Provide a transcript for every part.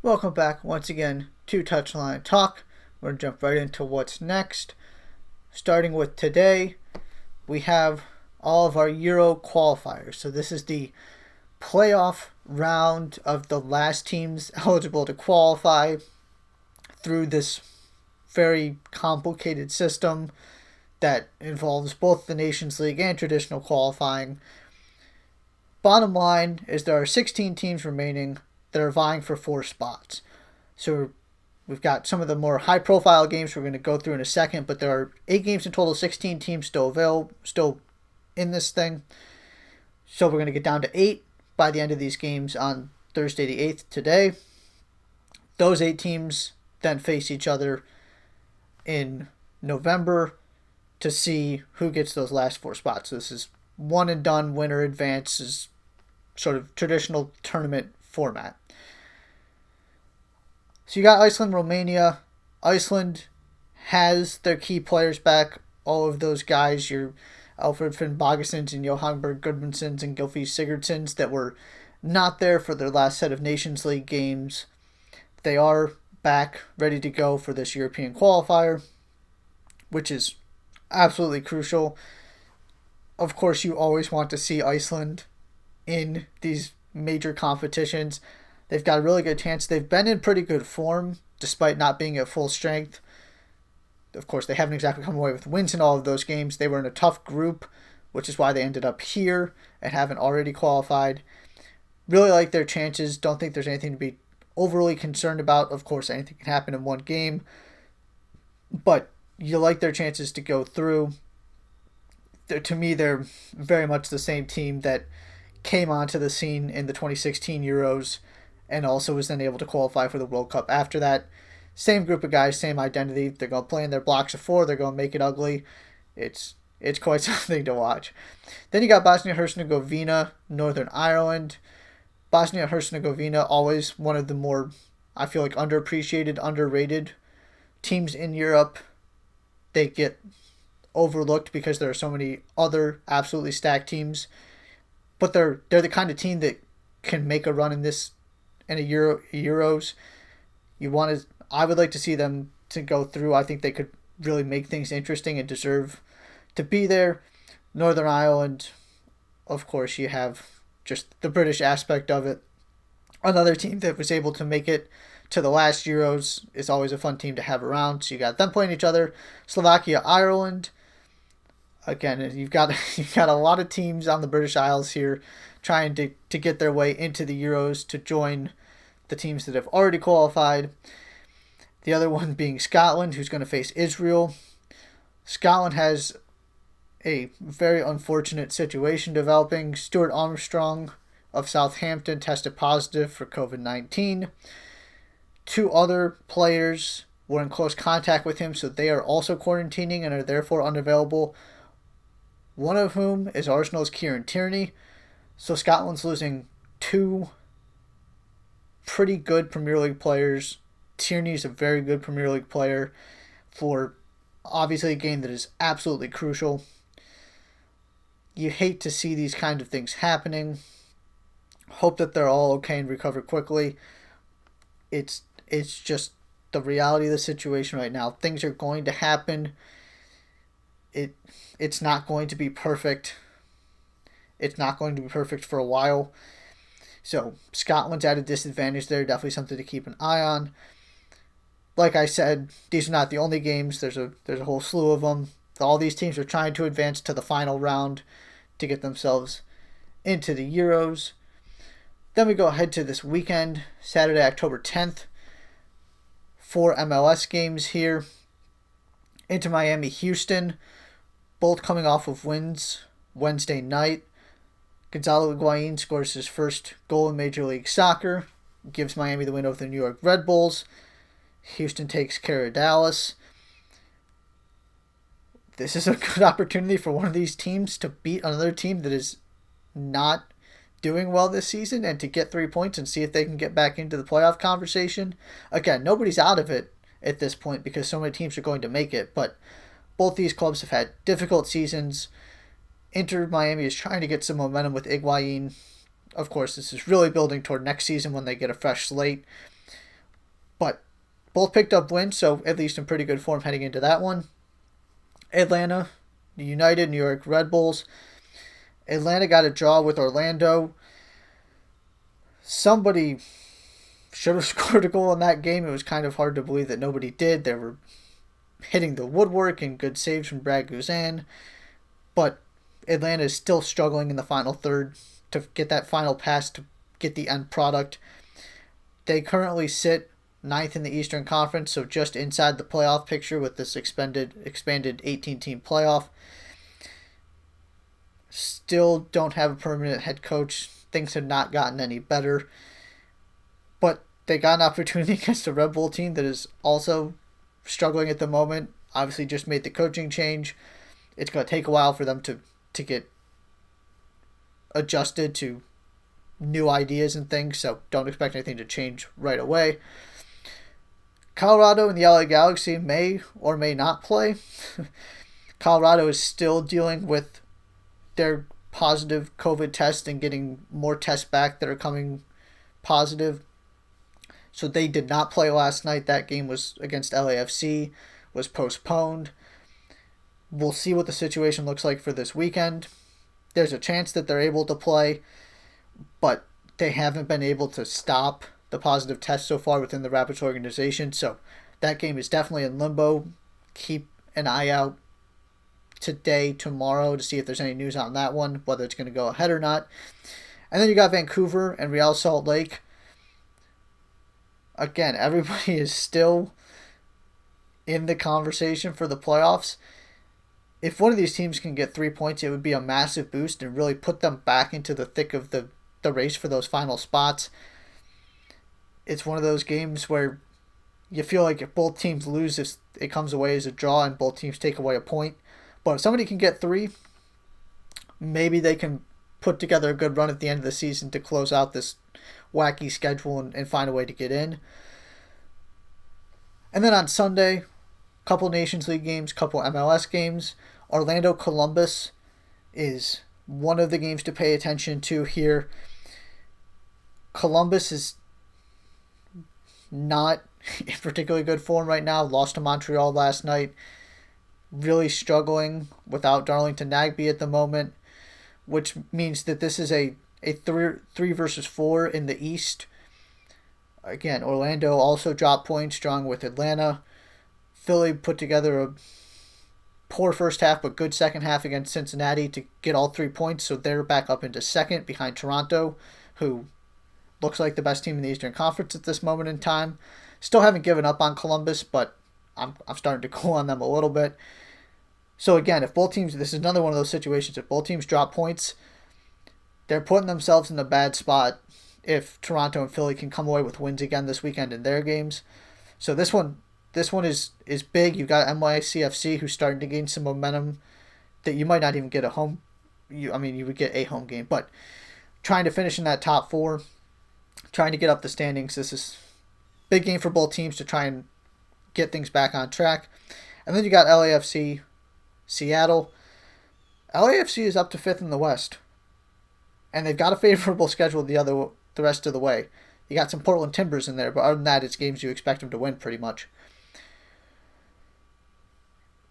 Welcome back once again to Touchline Talk. We're going to jump right into what's next. Starting with today, we have all of our Euro qualifiers. So this is the playoff round of the last teams eligible to qualify through this very complicated system that involves both the Nations League and traditional qualifying. Bottom line is there are 16 teams remaining that are vying for 4 spots. So we've got some of the more high profile games we're going to go through in a second, but there are 8 games in total, 16 teams still in this thing. So we're going to get down to 8 by the end of these games on Thursday the 8th today. Those 8 teams then face each other in November to see who gets those last 4 spots. So this is one and done, winner advances, sort of traditional tournament format. So you got Iceland, Romania. Iceland has their key players back. All of those guys, your Alfred Finn Bogasons and Johan Berg Gudmundsons and Gylfi Sigurdssons that were not there for their last set of Nations League games. They are back, ready to go for this European qualifier, which is absolutely crucial. Of course, you always want to see Iceland in these major competitions. They've got a really good chance. They've been in pretty good form despite not being at full strength. Of course, they haven't exactly come away with wins in all of those games. They were in a tough group, which is why they ended up here and haven't already qualified. Really like their chances. Don't think there's anything to be overly concerned about. Of course, anything can happen in one game. But you like their chances to go through. To me, they're very much the same team that came onto the scene in the 2016 Euros and also was then able to qualify for the World Cup after that. Same group of guys, same identity. They're going to play in their blocks of 4. They're going to make it ugly. It's quite something to watch. Then you got Bosnia-Herzegovina, Northern Ireland. Bosnia-Herzegovina, always one of the more, I feel like, underappreciated, underrated teams in Europe. They get overlooked because there are so many other absolutely stacked teams. But they're the kind of team that can make a run in this in a Euros. I would like to see them to go through. I think they could really make things interesting and deserve to be there. Northern Ireland, of course, you have just the British aspect of it. Another team that was able to make it to the last Euros is always a fun team to have around. So you got them playing each other. Slovakia, Ireland. Again, you've got a lot of teams on the British Isles here trying to get their way into the Euros to join the teams that have already qualified. The other one being Scotland, who's going to face Israel. Scotland has a very unfortunate situation developing. Stuart Armstrong of Southampton tested positive for COVID-19. 2 other players were in close contact with him, so they are also quarantining and are therefore unavailable. One of whom is Arsenal's Kieran Tierney. So Scotland's losing 2 pretty good Premier League players. Tierney's a very good Premier League player for obviously a game that is absolutely crucial. You hate to see these kind of things happening. Hope that they're all okay and recover quickly. It's just the reality of the situation right now. Things are going to happen. It's not going to be perfect. It's not going to be perfect for a while. So Scotland's at a disadvantage there. Definitely something to keep an eye on. Like I said, these are not the only games. There's a whole slew of them. All these teams are trying to advance to the final round to get themselves into the Euros. Then we go ahead to this weekend, Saturday, October 10th. 4 MLS games here. Inter Miami, Houston, both coming off of wins Wednesday night. Gonzalo Higuain scores his first goal in Major League Soccer, gives Miami the win over the New York Red Bulls. Houston takes care of Dallas. This is a good opportunity for one of these teams to beat another team that is not doing well this season and to get 3 points and see if they can get back into the playoff conversation. Again, nobody's out of it at this point because so many teams are going to make it, but both these clubs have had difficult seasons. Inter Miami is trying to get some momentum with Higuain. Of course, this is really building toward next season when they get a fresh slate. But both picked up wins, so at least in pretty good form heading into that one. Atlanta United, New York Red Bulls. Atlanta got a draw with Orlando. Somebody should have scored a goal in that game. It was kind of hard to believe that nobody did. They were hitting the woodwork and good saves from Brad Guzan. But Atlanta is still struggling in the final third to get that final pass to get the end product. They currently sit ninth in the Eastern Conference, so just inside the playoff picture with this expanded 18-team playoff. Still don't have a permanent head coach. Things have not gotten any better. But they got an opportunity against a Red Bull team that is also struggling at the moment. Obviously just made the coaching change. It's going to take a while for them to get adjusted to new ideas and things, so don't expect anything to change right away. Colorado and the LA Galaxy may or may not play. Colorado is still dealing with their positive COVID test and getting more tests back that are coming positive. So they did not play last night. That game was against LAFC, was postponed. We'll see what the situation looks like for this weekend. There's a chance that they're able to play, but they haven't been able to stop the positive tests so far within the Rapids organization. So that game is definitely in limbo. Keep an eye out today, tomorrow, to see if there's any news on that one, whether it's going to go ahead or not. And then you got Vancouver and Real Salt Lake. Again, everybody is still in the conversation for the playoffs. If one of these teams can get 3 points, it would be a massive boost and really put them back into the thick of the race for those final spots. It's one of those games where you feel like if both teams lose, it comes away as a draw and both teams take away a point. But if somebody can get 3, maybe they can put together a good run at the end of the season to close out this wacky schedule and find a way to get in. And then on Sunday, couple Nations League games, couple MLS games. Orlando Columbus is one of the games to pay attention to here. Columbus is not in particularly good form right now. Lost to Montreal last night. Really struggling without Darlington Nagbe at the moment, which means that this is a 3 versus 4 in the East. Again, Orlando also dropped points strong with Atlanta. Philly put together a poor first half but good second half against Cincinnati to get all 3 points, so they're back up into second behind Toronto, who looks like the best team in the Eastern Conference at this moment in time. Still haven't given up on Columbus, but I'm starting to cool on them a little bit. So again, if both teams, this is another one of those situations, if both teams drop points, they're putting themselves in a bad spot if Toronto and Philly can come away with wins again this weekend in their games. So this one is big. You've got NYCFC who's starting to gain some momentum that you might not even get a home. You would get a home game, but trying to finish in that top 4, trying to get up the standings. This is a big game for both teams to try and get things back on track. And then you got LAFC, Seattle. LAFC is up to 5th in the West, and they've got a favorable schedule the rest of the way. You got some Portland Timbers in there, but other than that, it's games you expect them to win pretty much.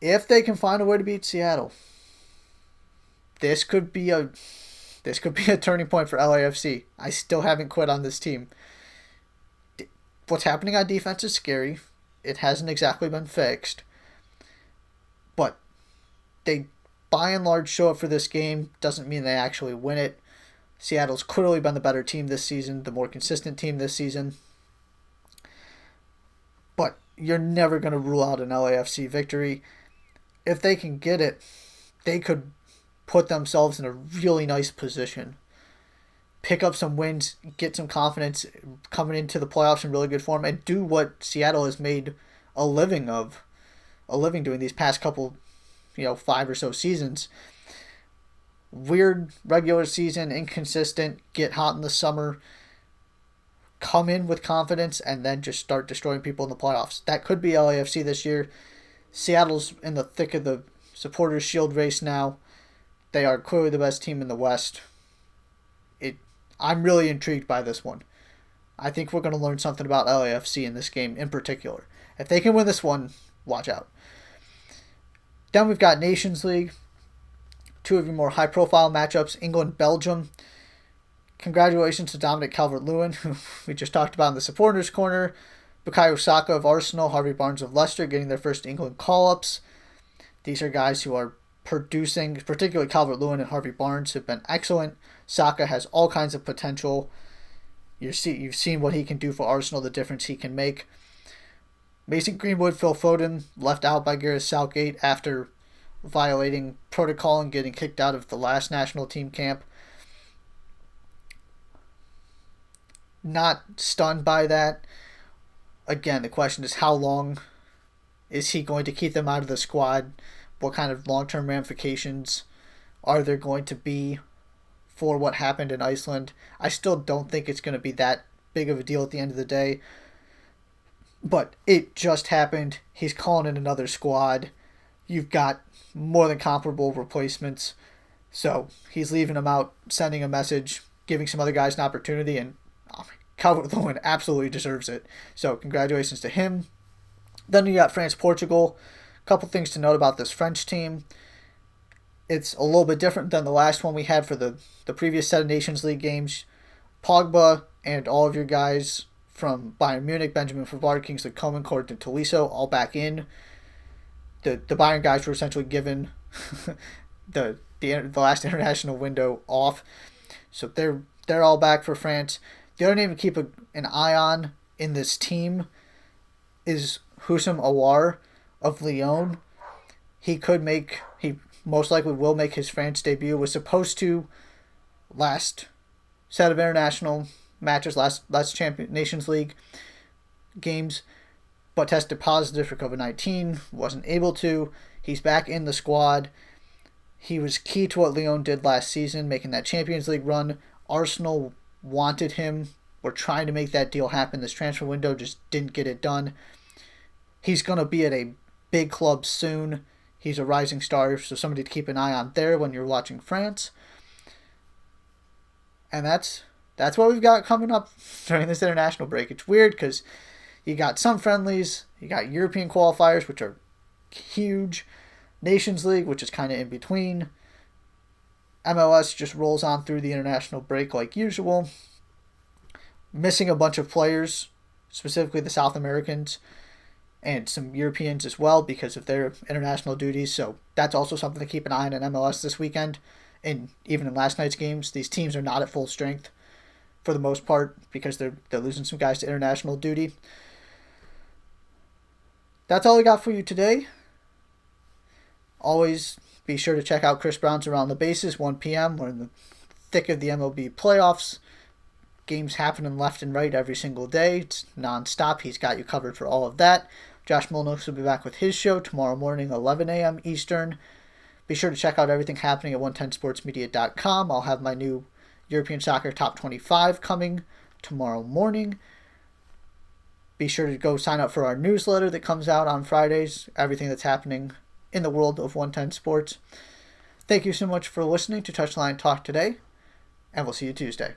If they can find a way to beat Seattle, this could be a turning point for LAFC. I still haven't quit on this team. What's happening on defense is scary. It hasn't exactly been fixed, but they by and large show up for this game. Doesn't mean they actually win it. Seattle's clearly been the better team this season, the more consistent team this season. But you're never going to rule out an LAFC victory. If they can get it, they could put themselves in a really nice position. Pick up some wins, get some confidence coming into the playoffs in really good form, and do what Seattle has made a living doing these past couple, 5 or so seasons. Weird regular season, inconsistent, get hot in the summer, come in with confidence, and then just start destroying people in the playoffs. That could be LAFC this year. Seattle's in the thick of the Supporters' Shield race now. They are clearly the best team in the West. I'm really intrigued by this one. I think we're going to learn something about LAFC in this game in particular. If they can win this one, watch out. Then we've got Nations League. Two of your more high-profile matchups, England-Belgium. Congratulations to Dominic Calvert-Lewin, who we just talked about in the supporters' corner. Bukayo Saka of Arsenal, Harvey Barnes of Leicester getting their first England call-ups. These are guys who are producing, particularly Calvert-Lewin and Harvey Barnes have been excellent. Saka has all kinds of potential. You've seen what he can do for Arsenal, the difference he can make. Mason Greenwood, Phil Foden, left out by Gareth Southgate after violating protocol and getting kicked out of the last national team camp. Not stunned by that. Again, the question is how long is he going to keep them out of the squad? What kind of long-term ramifications are there going to be for what happened in Iceland? I still don't think it's going to be that big of a deal at the end of the day. But it just happened. He's calling in another squad. You've got more than comparable replacements. So he's leaving them out, sending a message, giving some other guys an opportunity, and Calvert-Lewin absolutely deserves it. So congratulations to him. Then you got France-Portugal. A couple things to note about this French team. It's a little bit different than the last one we had for the previous set of Nations League games. Pogba and all of your guys from Bayern Munich, Benjamin Pavard, Kingsley Coman, Corentin Tolisso, all back in. The Bayern guys were essentially given the last international window off. So they're all back for France. The other name to keep an eye on in this team is Houssem Aouar of Lyon. He most likely will make his France debut. Was supposed to last set of international matches, last Nations League games, but tested positive for COVID-19. Wasn't able to. He's back in the squad. He was key to what Lyon did last season, making that Champions League run. Arsenal wanted him. We're trying to make that deal happen. This transfer window just didn't get it done. He's going to be at a big club soon. He's a rising star, so somebody to keep an eye on there when you're watching France. And that's what we've got coming up during this international break. It's weird because you got some friendlies, you got European qualifiers, which are huge, Nations League, which is kind of in between. MLS just rolls on through the international break like usual. Missing a bunch of players, specifically the South Americans, and some Europeans as well because of their international duties. So that's also something to keep an eye on in MLS this weekend. And even in last night's games, these teams are not at full strength for the most part because they're losing some guys to international duty. That's all I got for you today. Always be sure to check out Chris Brown's Around the Bases, 1 p.m. We're in the thick of the MLB playoffs. Games happening left and right every single day. It's non-stop. He's got you covered for all of that. Josh Molnos will be back with his show tomorrow morning, 11 a.m. Eastern. Be sure to check out everything happening at 110sportsmedia.com. I'll have my new European Soccer Top 25 coming tomorrow morning. Be sure to go sign up for our newsletter that comes out on Fridays. Everything that's happening in the world of 110 Sports. Thank you so much for listening to Touchline Talk today, and we'll see you Tuesday.